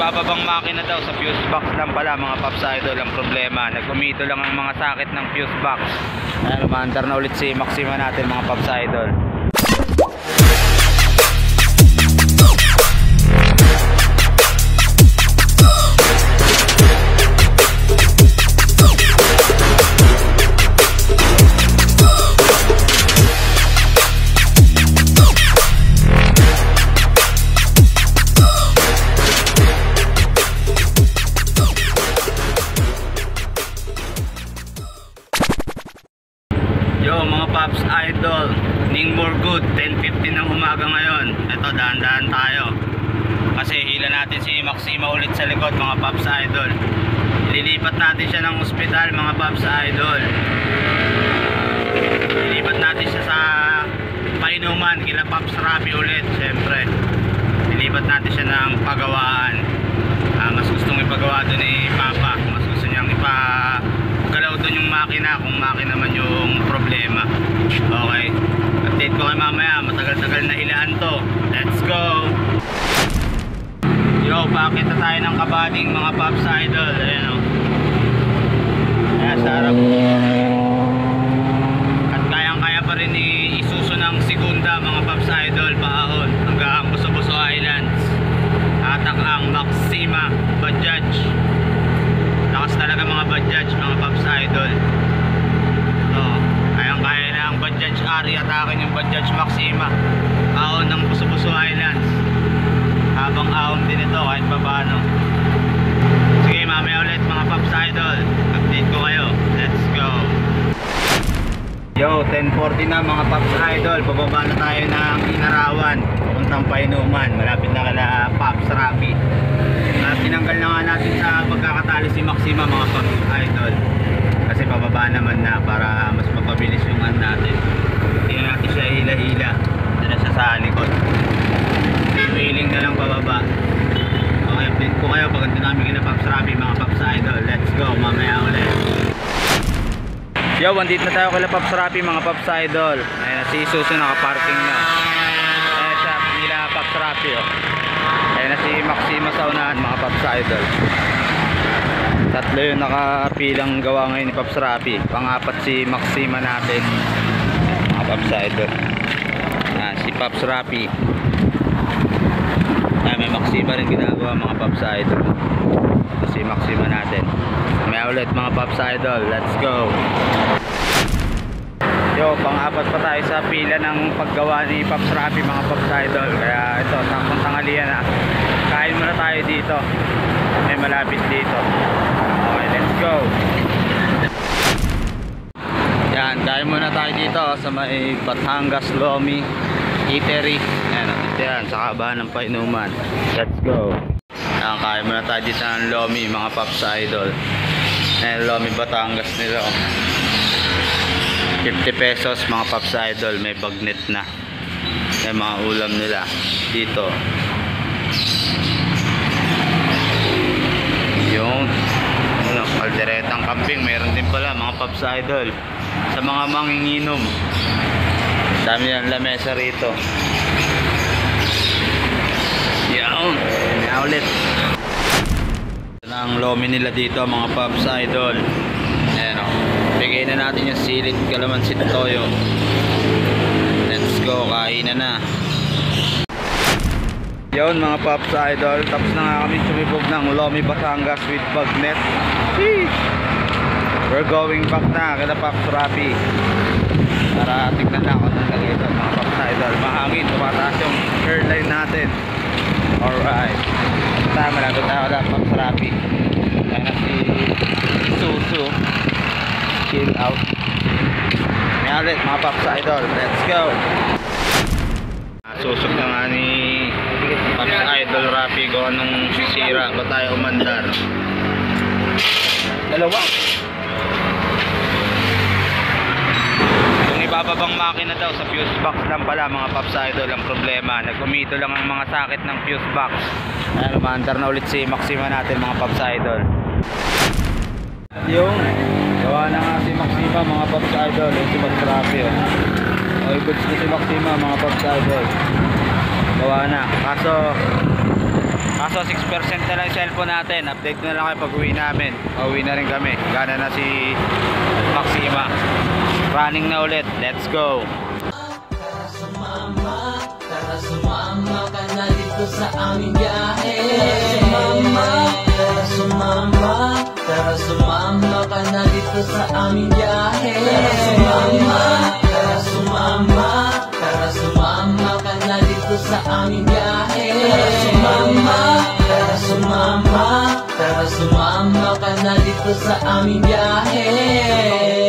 ibababang makina daw sa fuse box lang pala mga Paps Idol ang problema. Nagkumito lang ang mga sakit ng fuse box. Ayan, umaandar na ulit si Maxima natin mga Paps Idol. Yo mga Paps Idol, Ning more good, 10:50 ng umaga ngayon. Ito, dahan-dahan tayo kasi hila natin si Maxima ulit sa likod mga Paps Idol. Ililipat natin siya ng ospital mga Paps Idol. Ililipat natin siya sa painuman kila Paps Rapi ulit. Siyempre ililipat natin siya ng pagawaan. Mas gustong ipagawa doon ni Papa. Mas gusto niyang galaw doon yung makina, kung makina man yung problema. Okay, update ko kayo mamaya. Matagal-tagal na hilaan to. Let's go. Yo, bakit na tayo ng kabading mga Paps Idol. Ayan o, ayan sa harap. At kayang-kaya pa rin isuso ng segunda mga Paps Idol paahon hanggang Buso-Buso Islands. Atak ang Maxima Bajaj. Lakas talaga mga Bajaj mga Paps Idol. Kayang-kaya na ang Bajaj Ari at akin yung Bajaj Maxima. Ahon ng Buso-Buso Islands. Habang ahon din ito kahit paano. Sige, mamaya ulit mga Paps Idol. Update ko kayo. Let's go. Yo, 10:40 na mga Paps Idol. Bababa na tayo ng Inarawan papuntang Painuman. Malapit na kala Paps Rapi. Tinanggal na nga natin sa pagkakatali si Maxima mga Paps Idol. Kasi pababa naman na para mas mapabilis yung natin. Tingnan natin siya hila-hila. Ito na siya sa likod. Wheeling na lang pababa. Okay, update ko kayo pag ito namin kina Paps Rapi mga Paps Idol. Let's go, mamaya ulit. Yo, andito na tayo kila Paps Rapi mga Paps Idol. Ayan, si Suso nakaparking na. Ayan siya, nila Paps Rapi oh. Ayan na si Maxima sa unahan mga Paps Idol. Tatlo yung nakapilang gawa ngayon ni Paps Rapi. Pang-apat si Maxima natin mga Paps Idol. Si Paps Rapi. May Maxima rin ginagawa mga Paps Idol. Ito si Maxima natin. May ulit mga Paps Idol. Let's go. Yo, pang-apat pa tayo sa pila ng paggawa ni Paps Rapi mga Paps Idol. Kaya ito, sampung tanghalian na. Kain muna tayo dito. May malapit dito. Okay, let's go. Yan, kain muna tayo dito sa may Batangas Lomi Eatery. Ayan, yan, sa kabahan ng Painuman. Let's go. Ayan, kain muna tayo dito ng Lomi mga Paps Idol. Ayan, Lomi Batangas nila oh. 50 pesos mga Paps Idol. May bagnet na. May mga ulam nila dito. Yung kalderetang kambing meron din pala mga Paps Idol. Sa mga manginginom, dami yan lamesa rito. Yan, ulit ang lomi nila dito mga Paps Idol. Ayan o, bigay na natin yung silit kalamansi toyo. Let's go, kainan na. Yun mga Paps Idol, tapos na nga kami sumibog ng Lomi Batangas with bagnet. We're going back na kala Paps Rapi para tignan na kung nang ito mga Paps Idol. Mahangin, tumataas yung airline natin. Alright, tama lang ito tayo kala Paps Rapi. Ayan na si Suso, chill out. May ulit mga Paps Idol. Let's go. Susok na nga ni Paps Idol Rapi kung anong sisira ba tayo umandar. Dalawa. Yung ibababang makina daw sa fuse box lang pala mga Paps Idol ang problema. Nagkumito lang ang mga sakit ng fuse box. Ayan, umandar na ulit si Maxima natin mga Paps Idol. Yung gawa na nga si Maxima mga Paps Idol. Yung si Paps Rapi oh. Okay, goods na si Maxima mga Paps Idol. Gawa na. Kaso Kaso 6% na lang yung cellphone natin. Update na lang kayo pag uwi namin. Uwi na rin kami. Gana na si Maxima. Running na ulit. Let's go. Tara sumama ka na dito sa aming biyahe. Tara sumama ka na dito sa aming biyahe. Tara sumama ka na dito sa aming biyahe. Tara sumama ka na dito sa aming biyahe.